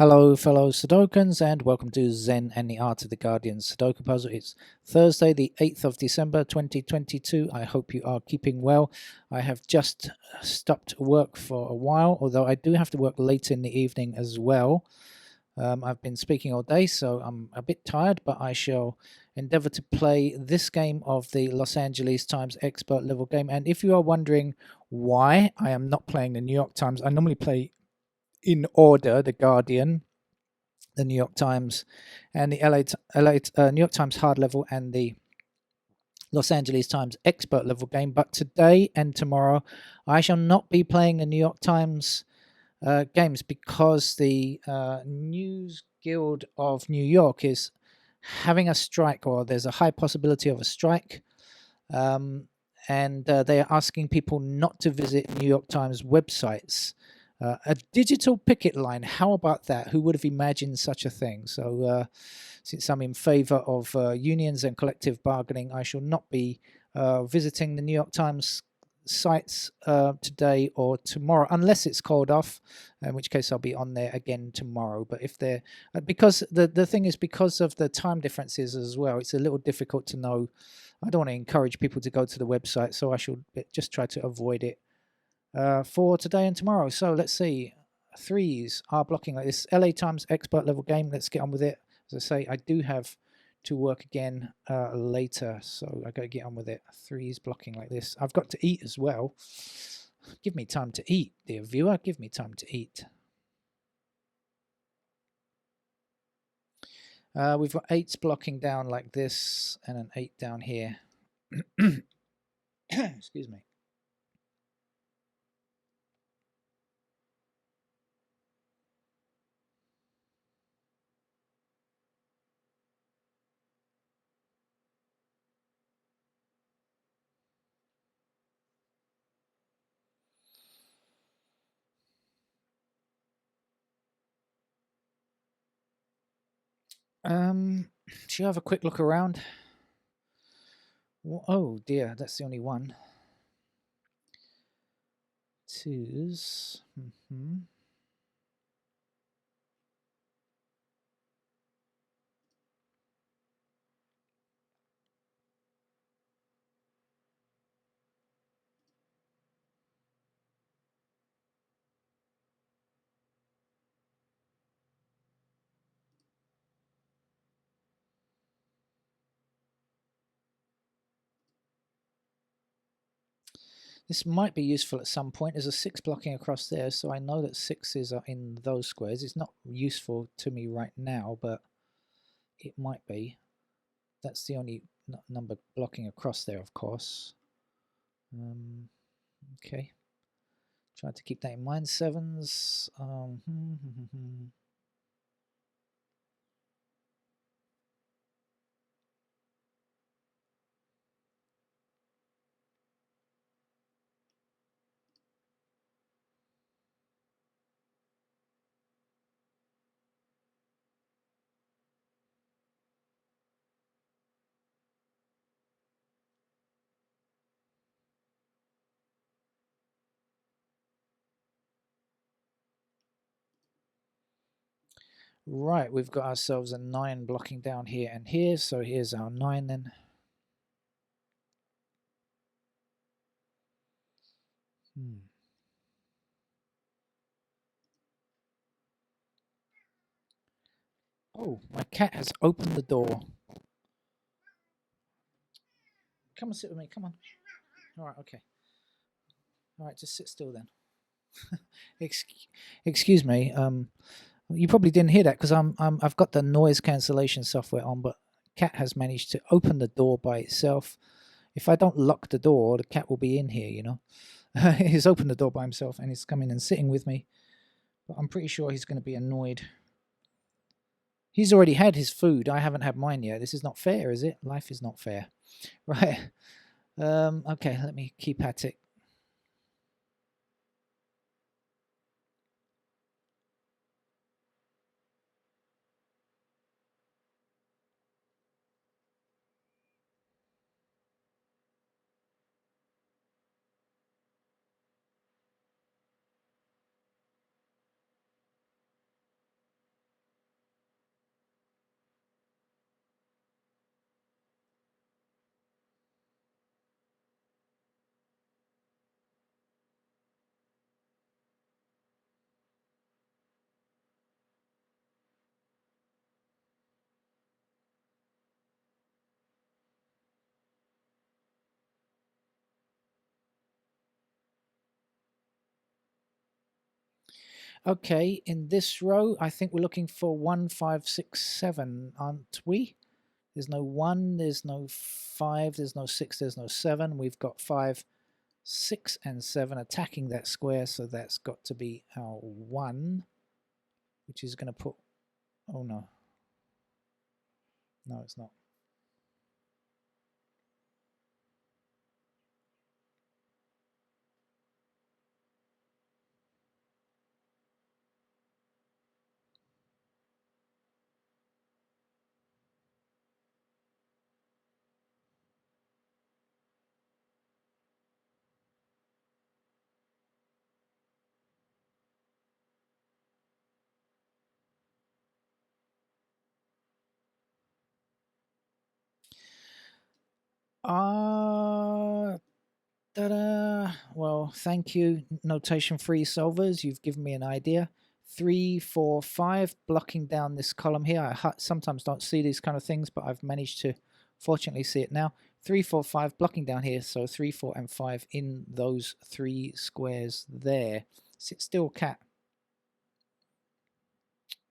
Hello, fellow Sudokans, and welcome to Zen and the Art of the Guardian Sudoku Puzzle. It's Thursday, the 8th of December 2022. I hope you are keeping well. I have just stopped work for a while, although I do have to work late in the evening as well. I've been speaking all day, so I'm a bit tired, but I shall endeavor to play this game of the Los Angeles Times expert level game. And if you are wondering why I am not playing the New York Times, I normally play in order the Guardian, the New York Times, and the New York Times hard level and the Los Angeles Times expert level game. But today and tomorrow, I shall not be playing the New York Times games because the News Guild of New York is having a strike, or there's a high possibility of a strike. And they are asking people not to visit New York Times websites. A digital picket line, how about that? Who would have imagined such a thing? So since I'm in favor of unions and collective bargaining, I shall not be visiting the New York Times sites today or tomorrow, unless it's called off, in which case I'll be on there again tomorrow. But if they're, because the thing is, because of the time differences as well, it's a little difficult to know. I don't want to encourage people to go to the website, so I should just try to avoid it for today and tomorrow. So let's see. Threes are blocking like this. LA Times expert level game. Let's get on with it. As I say, I do have to work again later, so I got to get on with it. Threes blocking like this. I've got to eat as well. Give me time to eat, dear viewer. Give me time to eat. We've got eights blocking down like this, and an 8 down here. Excuse me. Should you have a quick look around? Oh dear, that's the only one. Twos. This might be useful at some point. There's a 6 blocking across there, so I know that 6s are in those squares. It's not useful to me right now, but it might be. That's the only number blocking across there, of course. Okay. Try to keep that in mind. 7s. Right, we've got ourselves a 9 blocking down here and here, so here's our 9 then. Oh, my cat has opened the door. Come and sit with me, come on. Alright, okay. Alright, just sit still then. Excuse me, you probably didn't hear that because I've got the noise cancellation software on, but cat has managed to open the door by itself. If I don't lock the door, the cat will be in here, you know. He's opened the door by himself and he's coming and sitting with me, but I'm pretty sure he's going to be annoyed. He's already had his food. I haven't had mine yet. This is not fair, is it? Life is not fair. Right. Okay, let me keep at it. Okay, in this row, I think we're looking for 1, 5, 6, 7, aren't we? There's no 1, there's no 5, there's no 6, there's no 7. We've got 5, 6, and 7 attacking that square, so that's got to be our 1, which is going to put... Oh, no. No, it's not. Ta-da! Well, thank you, notation-free solvers. You've given me an idea. 3, 4, 5, blocking down this column here. I sometimes don't see these kind of things, but I've managed to fortunately see it now. 3, 4, 5, blocking down here. So 3, 4, and 5 in those 3 squares there. Sit still, cat.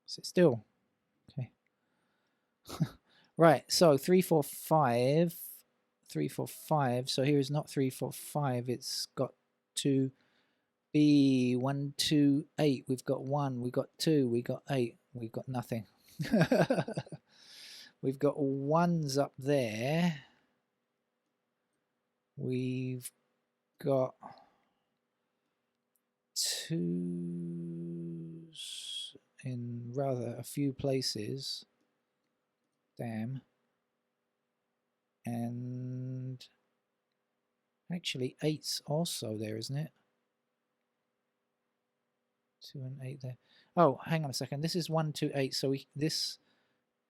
Sit still. Okay. Right, so 3, 4, 5. 3, 4, 5. So here is not 3, 4, 5. It's got to be 1, 2, 8. We've got 1. We've got 2. We got 8. We've got nothing. We've got 1s up there. We've got 2s in rather a few places. Damn. And actually 8's also there, isn't it? 2 and 8 there. Oh, hang on a second. This is 1, 2, 8. So this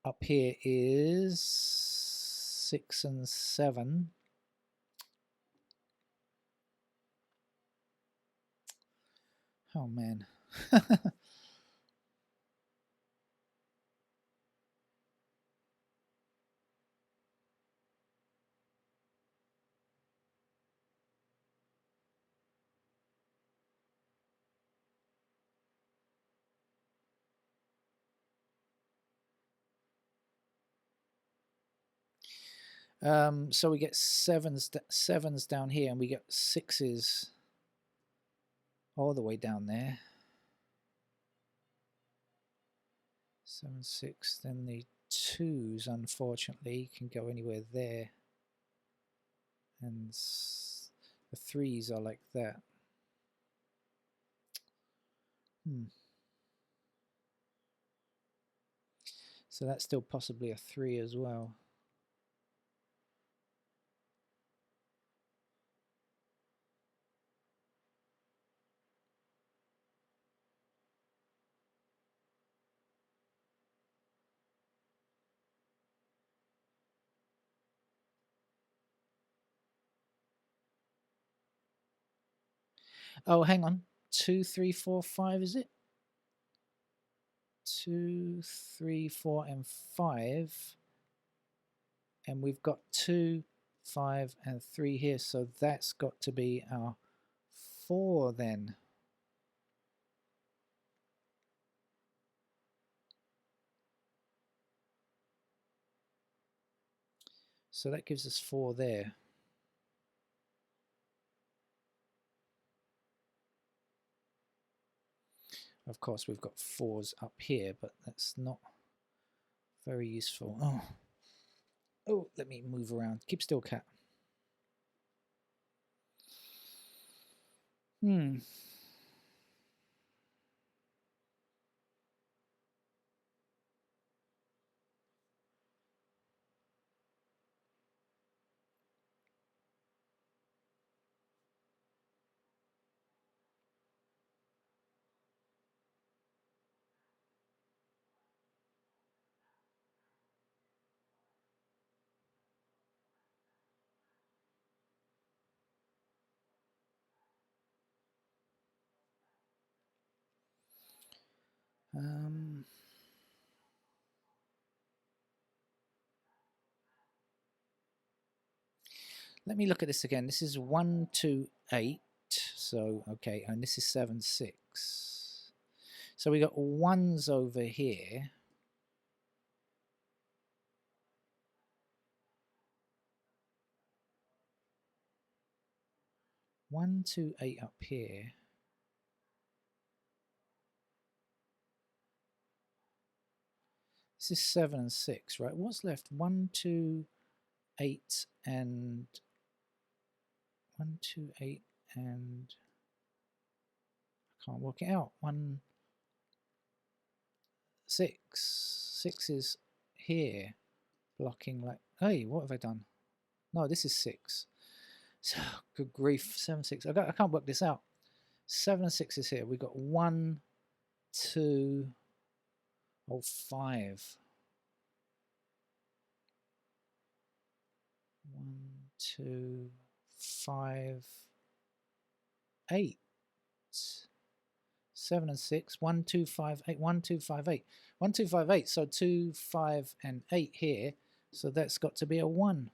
up here is 6 and 7. Oh man. So we get sevens down here, and we get 6s all the way down there. 7, 6. Then the 2s, unfortunately, can go anywhere there, and the 3s are like that. So that's still possibly a 3 as well. Oh, hang on. 2, 3, 4, 5, is it? 2, 3, 4, and 5. And we've got 2, 5, and 3 here. So that's got to be our 4 then. So that gives us 4 there. Of course, we've got 4s up here, but that's not very useful. Oh, let me move around. Keep still, cat. Let me look at this again. This is 1, 2, 8. So, okay, and this is 7, 6. So we got 1s over here. One, 2, 8 up here. This is 7 and 6, right? What's left? 1, 2, 8 and 1, 2, 8 and I can't work it out. 1, 6. 6 is here, blocking like. Hey, what have I done? No, this is 6. So good grief, 7, 6. I can't work this out. 7 and 6 is here. We got 1, 2, 5. 1, 2, 5, 8. 7 and 6. 1, 2, 5, 8. 1, 2, 5, 8. 1, 2, 5, 8. So 2, 5, and 8 here. So that's got to be a 1.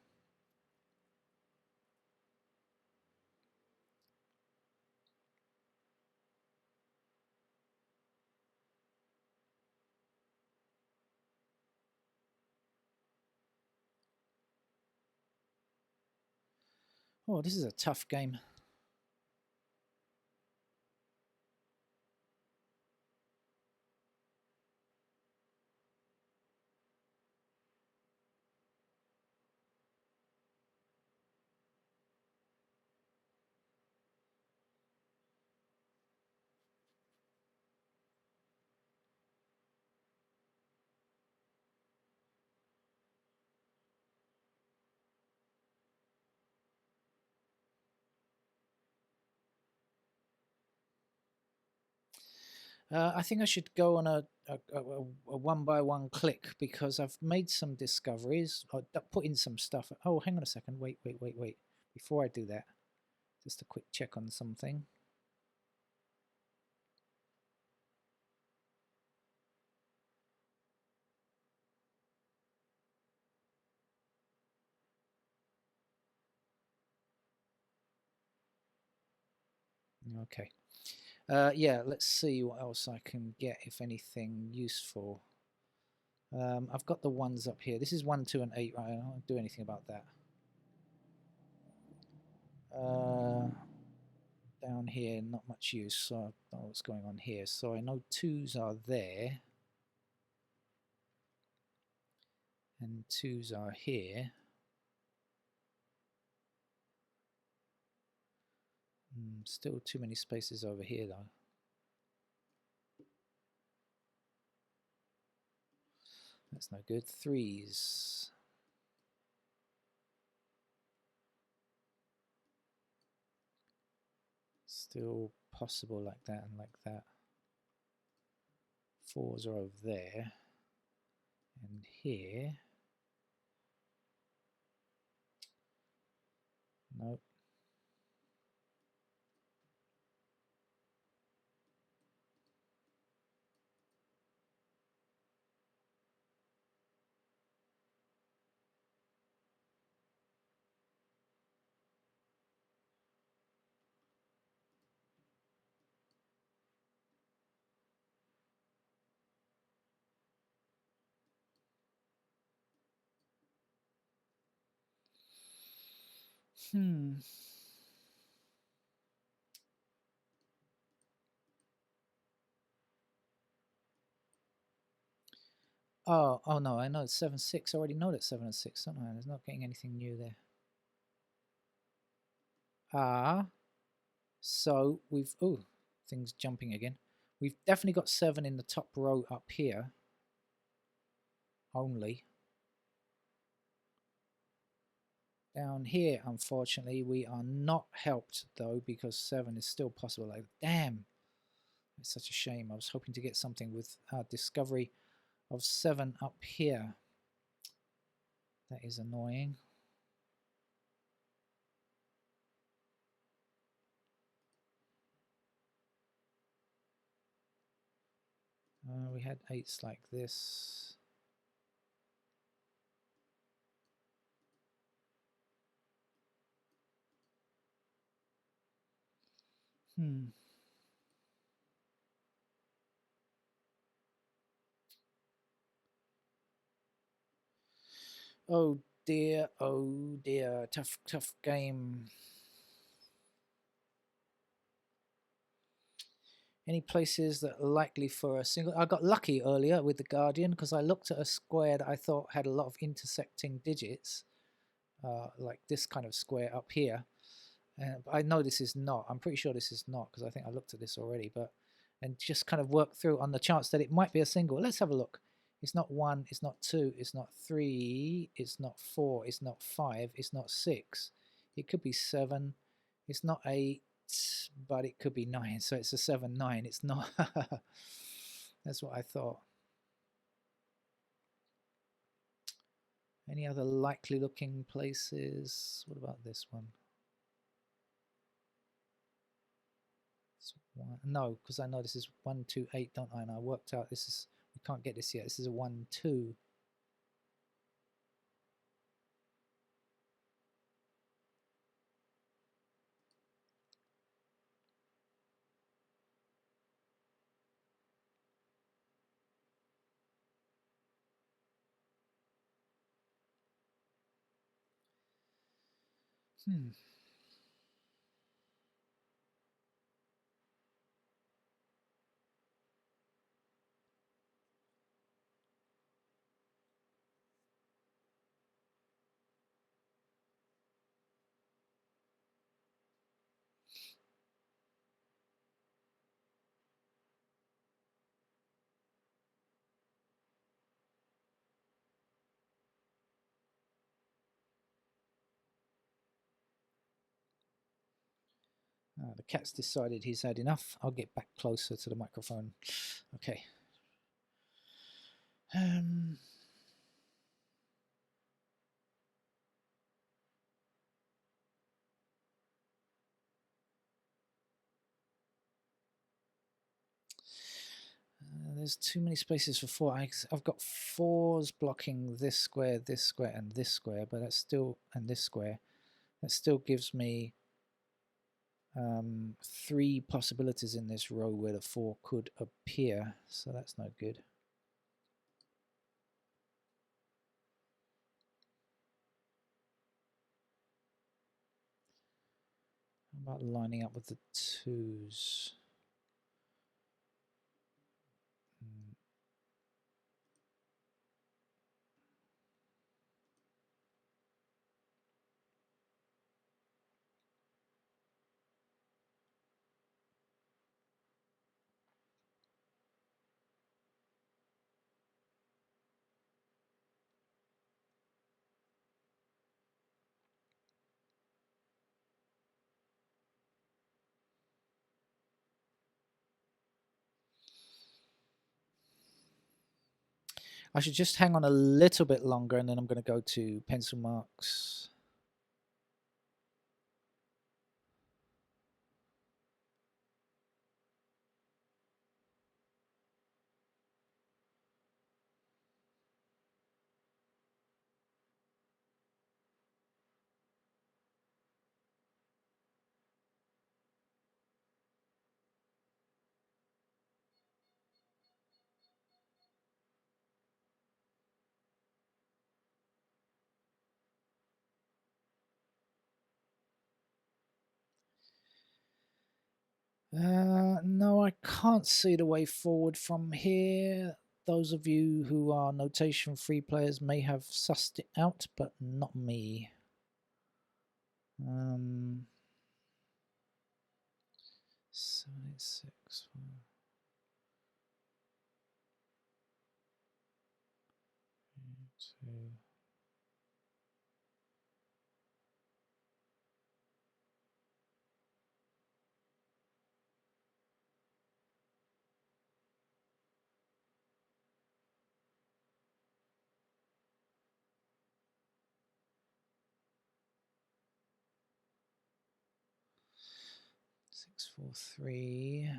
Oh, this is a tough game. I think I should go on a one-by-one click because I've made some discoveries. I put in some stuff. Oh, hang on a second. Wait. Before I do that, just a quick check on something. Okay. Yeah, let's see what else I can get, if anything useful. I've got the 1s up here. This is 1, 2, and 8. Right, I don't do anything about that. Down here, not much use. So I don't know what's going on here. So I know 2s are there. And 2s are here. Still too many spaces over here, though. That's no good. 3s. Still possible like that and like that. 4s are over there. And here. Nope. Oh no, I know it's 7, 6. I already know that 7 and 6, don't I? There's not getting anything new there. So we've, things jumping again. We've definitely got 7 in the top row up here. Only. Down here, unfortunately, we are not helped though, because 7 is still possible. Like, damn, it's such a shame. I was hoping to get something with our discovery of 7 up here. That is annoying. We had 8s like this. Oh dear, oh dear. Tough game. Any places that are likely for a single... I got lucky earlier with the Guardian because I looked at a square that I thought had a lot of intersecting digits, like this kind of square up here. I know this is not. I'm pretty sure this is not because I think I looked at this already. But and just kind of work through on the chance that it might be a single. Let's have a look. It's not 1. It's not 2. It's not 3. It's not 4. It's not 5. It's not 6. It could be 7. It's not 8, but it could be 9. So it's a 7, 9. It's not. That's what I thought. Any other likely looking places? What about this one? No, because I know this is 1, 2, 8, don't I? And I worked out this is, we can't get this yet. This is a 1, 2. The cat's decided he's had enough. I'll get back closer to the microphone. Okay. There's too many spaces for 4. I've got 4s blocking this square, and this square, but that's still, and this square. That still gives me 3 possibilities in this row where the 4 could appear, so that's no good. How about lining up with the 2s? 'I should just hang on a little bit longer and then I'm going to go to pencil marks. No, I can't see the way forward from here. Those of you who are notation free players may have sussed it out, but not me. 786. 2. 643.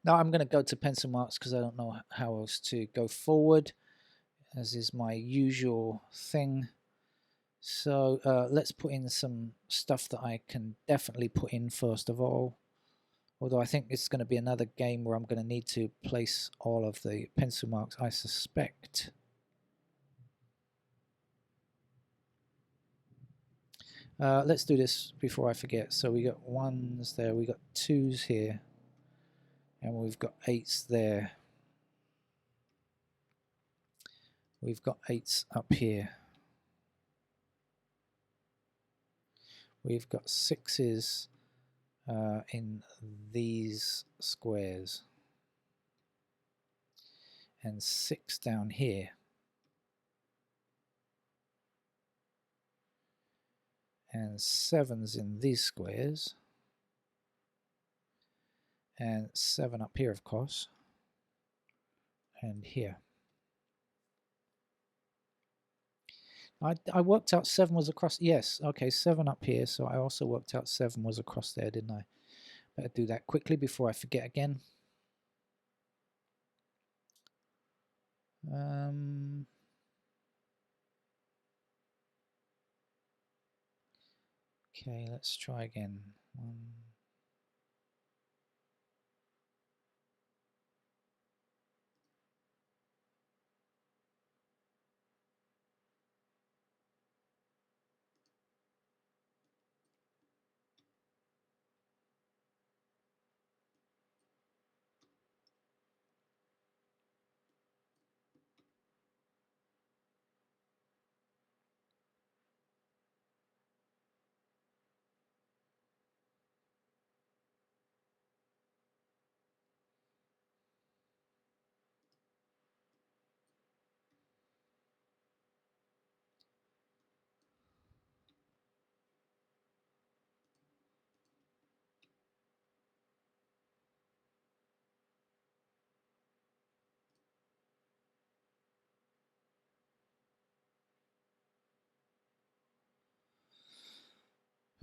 Now I'm going to go to pencil marks because I don't know how else to go forward, as is my usual thing. So let's put in some stuff that I can definitely put in first of all. Although I think it's going to be another game where I'm going to need to place all of the pencil marks, I suspect. Let's do this before I forget. So we got 1s there, we got 2s here, and we've got 8s there. We've got 8s up here. We've got 6s in these squares. And 6 down here. And 7s in these squares. And 7 up here, of course. And here. I worked out 7 was across. Yes, okay, 7 up here. So I also worked out 7 was across there, didn't I? Better do that quickly before I forget again. Okay, let's try again. 1.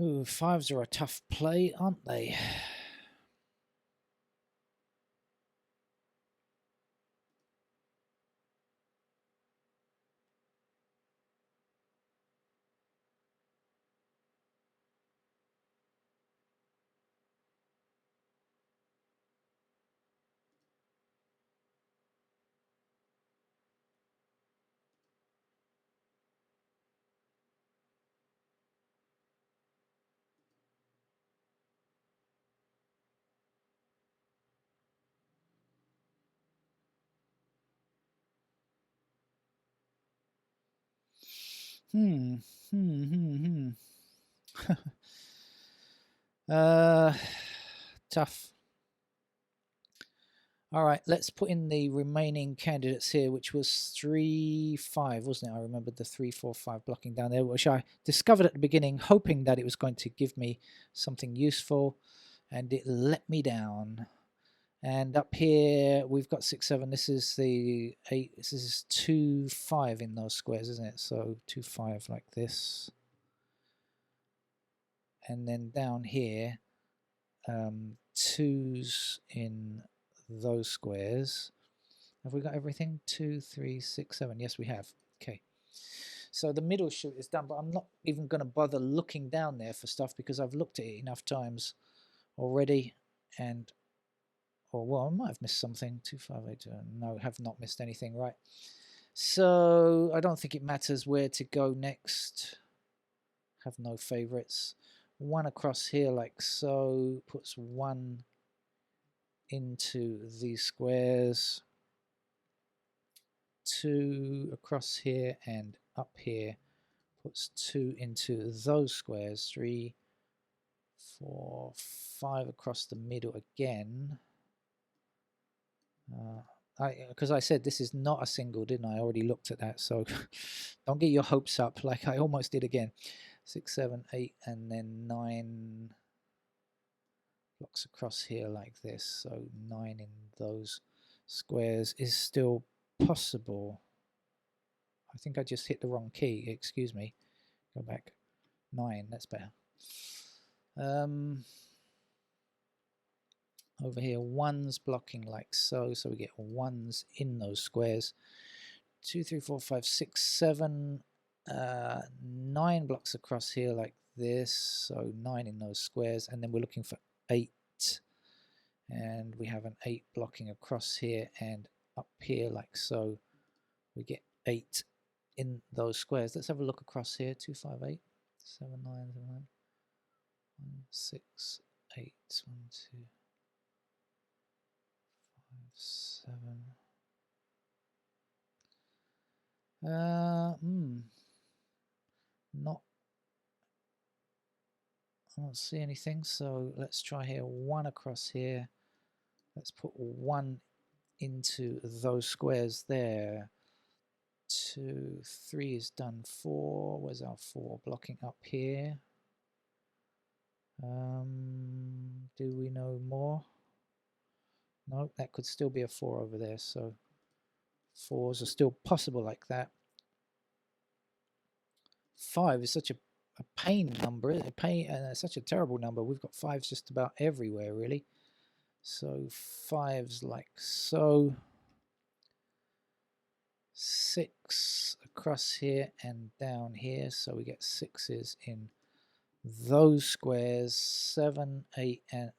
Ooh, 5s are a tough play, aren't they? Tough. All right, let's put in the remaining candidates here, which was 3, 5, wasn't it? I remembered the 3, 4, 5 blocking down there, which I discovered at the beginning, hoping that it was going to give me something useful, and it let me down. And up here, we've got 6, 7. This is the 8. This is 2, 5 in those squares, isn't it? So 2, 5 like this. And then down here, 2s in those squares. Have we got everything? 2, 3, 6, 7. Yes, we have. Okay. So the middle shoot is done, but I'm not even going to bother looking down there for stuff because I've looked at it enough times already. And, or well, I might have missed something. 2, 5, 8, 2. No, have not missed anything, right? So I don't think it matters where to go next. Have no favorites. 1 across here like so, puts 1 into these squares. 2 across here and up here, puts 2 into those squares. 3, 4, 5 across the middle again. Because I said this is not a single, didn't I? I already looked at that, so don't get your hopes up like I almost did again. 6, 7, 8, and then 9 blocks across here like this. So 9 in those squares is still possible. I think I just hit the wrong key. Excuse me. Go back. 9. That's better. Over here, 1's blocking like so. So we get 1's in those squares. 2, 3, 4, 5, 6, 7. 9 blocks across here like this. So 9 in those squares. And then we're looking for 8 and we have an 8 blocking across here and up here like so. We get 8 in those squares. Let's have a look across here. 2, 5, 8, 7, 9, 7, 9, 1, 6, 8, 1, 2, 5, 7. Not. I don't see anything. So let's try here. 1 across here. Let's put 1 into those squares there. 2, 3 is done. 4. Where's our 4? Blocking up here. Do we know more? No, that could still be a 4 over there. So 4s are still possible like that. 5 is such a pain number, such a terrible number. We've got 5s just about everywhere, really. So 5s like so. 6 across here and down here, so we get 6s in those squares. 7, 8, and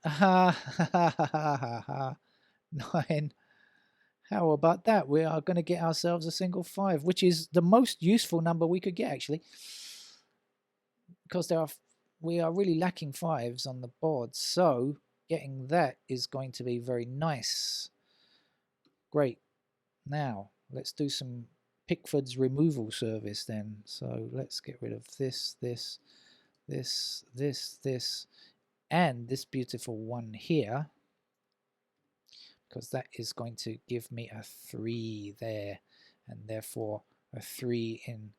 9. How about that? We are going to get ourselves a single 5, which is the most useful number we could get, actually, because we are really lacking 5s on the board. So getting that is going to be very nice. Great. Now let's do some Pickford's removal service then. So let's get rid of this, this, this, this, and this beautiful one here, because that is going to give me a 3 there, and therefore a 3 in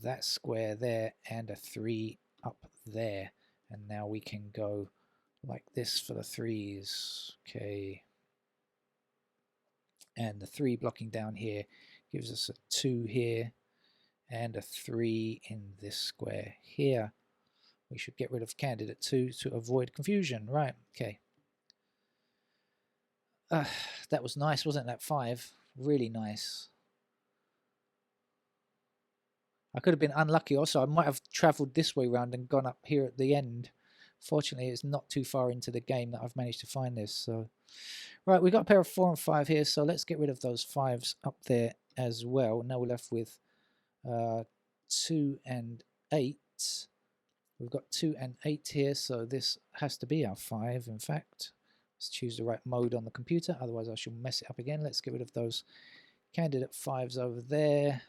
that square there, and a 3 up there. And now we can go like this for the 3s. Okay. And the 3 blocking down here gives us a 2 here and a 3 in this square here. We should get rid of candidate 2 to avoid confusion. Right, okay. That was nice, wasn't it, that 5? Really nice. I could have been unlucky also. I might have travelled this way round and gone up here at the end. Fortunately, it's not too far into the game that I've managed to find this. So, right, we've got a pair of 4 and 5 here, so let's get rid of those 5s up there as well. Now we're left with 2 and 8. We've got 2 and 8 here, so this has to be our 5, in fact. Let's choose the right mode on the computer, otherwise I shall mess it up again. Let's get rid of those candidate 5s over there.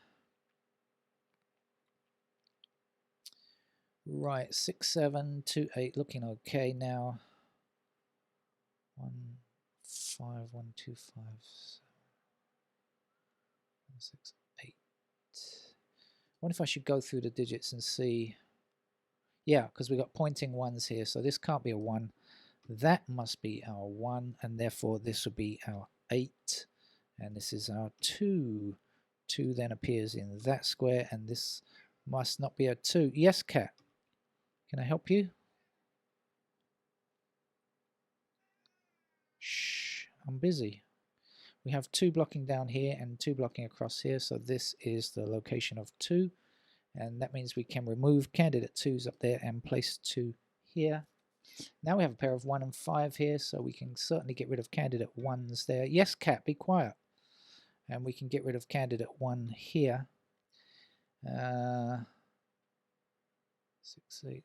Right, 6, 7, 2, 8, looking okay now. 1, 5, 1, 2, 5, 7, 6, 8. I wonder if I should go through the digits and see. Yeah, because we've got pointing 1s here, so this can't be a 1. That must be our 1, and therefore this will be our 8, and this is our 2. 2 then appears in that square, and this must not be a 2. Yes, Cat. Can I help you? Shh, I'm busy. We have 2 blocking down here and 2 blocking across here, so this is the location of 2, and that means we can remove candidate 2s up there and place 2 here. Now we have a pair of 1 and 5 here, so we can certainly get rid of candidate 1s there. Yes, Cat, be quiet. And we can get rid of candidate 1 here. 6, 8.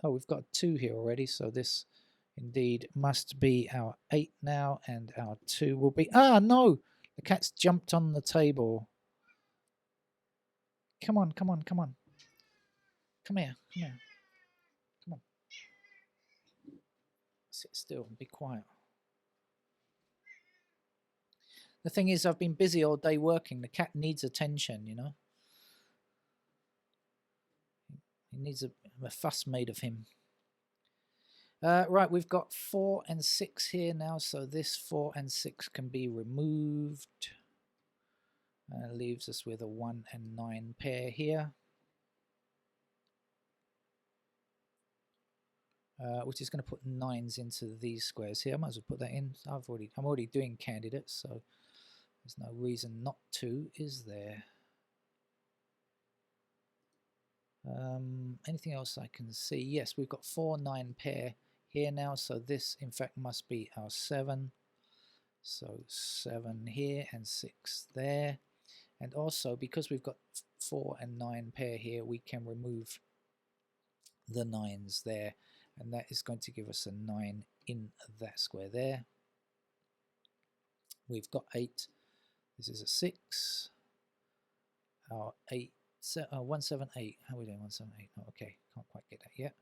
Oh, we've got 2 here already, so this indeed must be our 8 now, and our 2 will be... Ah, no! The cat's jumped on the table. Come on, come on, come on. Come here, come here. Come on. Sit still and be quiet. The thing is, I've been busy all day working. The cat needs attention, you know. He needs a fuss made of him. Right, we've got 4 and 6 here now, so this 4 and 6 can be removed. Leaves us with a 1 and 9 pair here. Which is going to put 9s into these squares here. I might as well put that in. I'm already doing candidates, so there's no reason not to, is there? Anything else I can see? Yes, we've got 4, 9 pair here now. So this, in fact, must be our 7. So 7 here and 6 there. And also, because we've got 4 and 9 pair here, we can remove the 9s there. And that is going to give us a 9 in that square there. We've got 8. This is a 6. Our 8, 178. How are we doing? 178. Oh, okay, can't quite get that yet.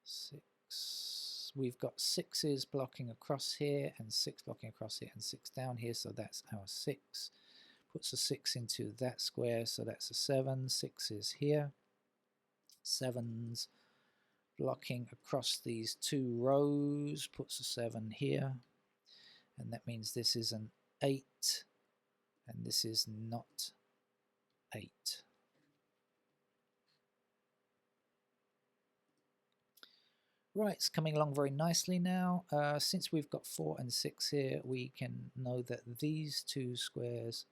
6. We've got 6s blocking across here, and 6 blocking across here, and 6 down here. So that's our 6. Puts a 6 into that square, so that's a 7. 6 is here. 7's blocking across these 2 rows, puts a 7 here. And that means this is an 8, and this is not 8. Right, it's coming along very nicely now. Since we've got 4 and 6 here, we can know that these 2 squares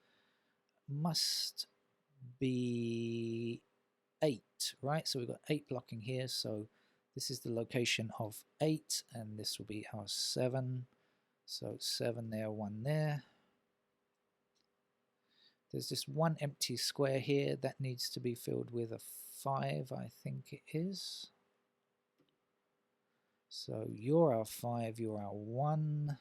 must be 8, right? So we've got 8 blocking here, so this is the location of 8, and this will be our 7. So 7 there, 1 there. There's just one empty square here that needs to be filled with a 5, I think it is. So you're our 5, you're our 1.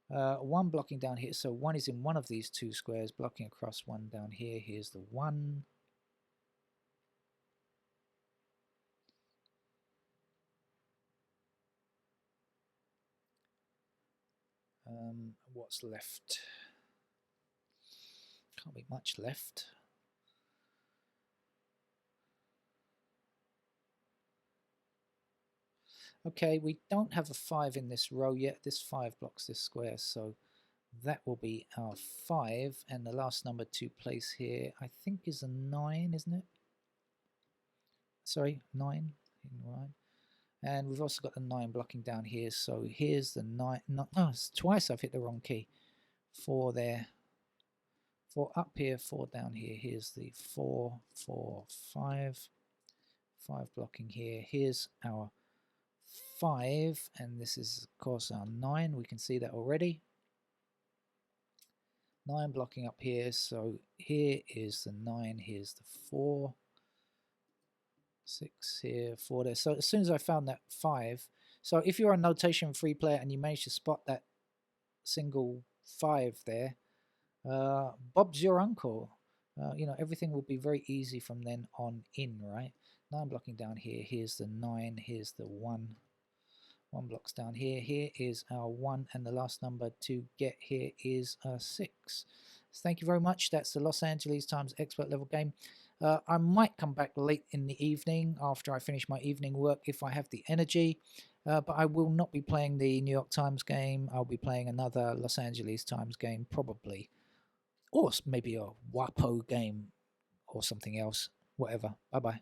1 blocking down here, so 1 is in one of these 2 squares, blocking across 1 down here. Here's the 1. What's left? Can't be much left. Okay, we don't have a 5 in this row yet. This 5 blocks this square, so that will be our 5. And the last number to place here, I think, is a 9, isn't it? Sorry, 9. Right. And we've also got the 9 blocking down here, so here's the 9. No, it's twice I've hit the wrong key. 4 there. 4 up here, 4 down here. Here's the 4, 4, 5. 5 blocking here. Here's our 5, and this is, of course, our 9. We can see that already. 9 blocking up here, so here is the 9, here's the 4. 6 here, 4 there. So as soon as I found that 5, so if you're a notation free player and you manage to spot that single 5 there, Bob's your uncle. You know, everything will be very easy from then on in, right? 9 blocking down here, here's the 9, here's the 1. 1 blocks down here, here is our 1, and the last number to get here is 6. So thank you very much. That's the Los Angeles Times expert level game. I might come back late in the evening after I finish my evening work if I have the energy, but I will not be playing the New York Times game. I'll be playing another Los Angeles Times game probably, or maybe a WAPO game or something else, whatever. Bye-bye.